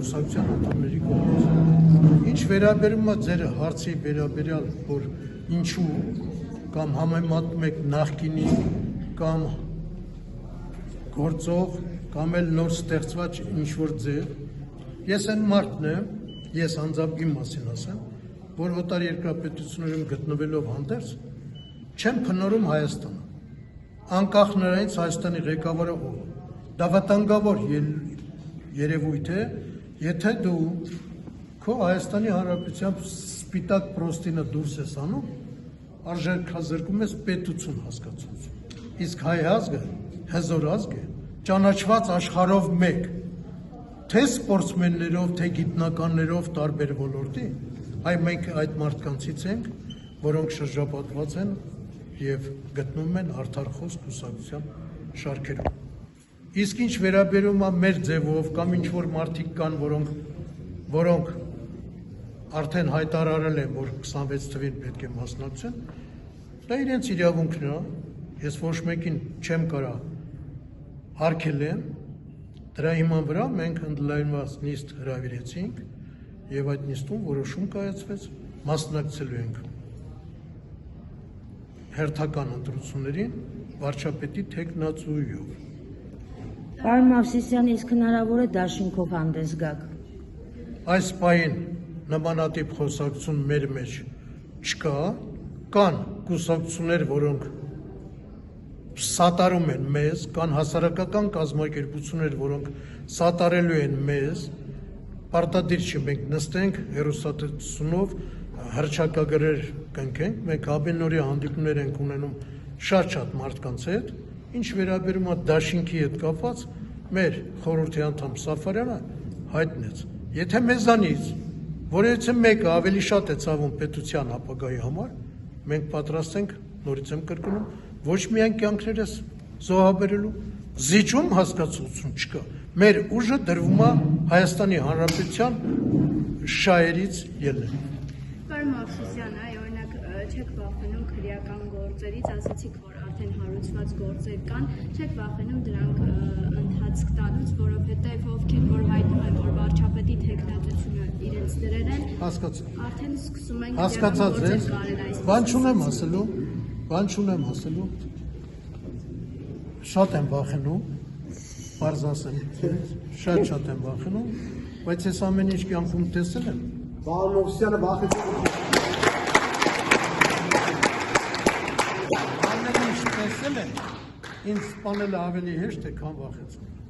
կուսակցության անդամների կողմից։ Ինչ վերաբերում է ձեր հարցի վերաբերյալ, որ ինչու կամ համեմատում եք նախկինի կամ գործող կամ էլ նոր ստեղծված ինչ-որ ձև, ես այն մարդն եմ, ես անձամբ իմ մասին ասեմ, որ օտար երկրապետություններում գտնվելով հանդերձ չեմ փնորում Հայաստանը, անկախ նրանից Հայաստանի ղեկավարը ով է, դա վտանգավոր երևույթ է, եթե դու քո Հայաստանի Հանրապետության սպիտակ պրոստինը դուրս ես անում, արժեքազրկում ես պետություն հասկացություն, իսկ հայ ազգը հզոր ազգ է, ճանաչված աշխարհով մեկ, թե սպորտսմեններով, թե գիտնականներով տարբեր ոլորտի, այ մենք այդ մարդկանցից ենք, որոնք շրջապատված են և գտնվում են արդար խոսք կուսակցության շարքերում։ Իսկ ինչ վերաբերում է մեր ձևով կամ ինչ-որ մարդիկ կան, որոնք արդեն հայտարարել են, որ 26 թվին պետք է մասնակցեն, դա իրենց իրավունքն է, ես ոչ մեկին չեմ կարա արգելեմ, դրա հիման վրա մենք ընդլայնված նիստ հրավիրեցինք և այդ նիստում որոշում կայացվեց, մասնակցելու ենք հերթական ընտրություններին վարչապետի թեկնածուով։ Պարոն Մովսիսյան, իսկ հնարավոր է դաշինքով հանդես գաք։ Այս պահին նմանատիպ խոսակցություն մեր մեջ չկա, կան կուսակցություններ, որոնք սատարում են մեզ, կան հասարակական կազմակերպություններ, որոնք սատարելու են մեզ, պարտադիր չի մենք նստենք հեռուստատեսությունով հռչակագրեր կնքենք, մենք ամենօրյա հանդիպումներ ենք ունենում շատ մարդկանց հետ, ինչ վերաբերում է դաշինքի հետ կապված, մեր խորհրդի անդամ Սաֆարյանը հայտնեց, եթե մեզանից որևիցե մեկը ավելի շատ է ցավում պետության ապագայի համար, մենք պատրաստ ենք, նորից եմ կրկնում, ոչ միայն կյանքներս զոհաբերելու, զիջում հասկացություն չկա, մեր ուժը դրվում է Հայաստանի Հանրապետության շահերից ելնելու։ Պարոն Մովսիսյան, օրինակ չեք վախենում քրեական գործերից, ասացիք, որ արդեն հարուցված գործեր կան, չեք վախենում դրանք ընթացք տալուց, որովհետև ովքեր որ հայտնում են, որ վարչապետի թեկնածությունը իրենց դրել են, արդեն սկսում են հասկացած եք, բան չունեմ ասելու, շատ եմ վախենում, պարզ ասեմ, շատ եմ վախենում, բայց ես ամեն ինչ կյանքում տեսել եմ։ Պարոն Մովսիսյանը վախեցել ամեն ինչ տեսել եմ, ինձ սպանելը ավելի հեշտ է, քան վախեցնել։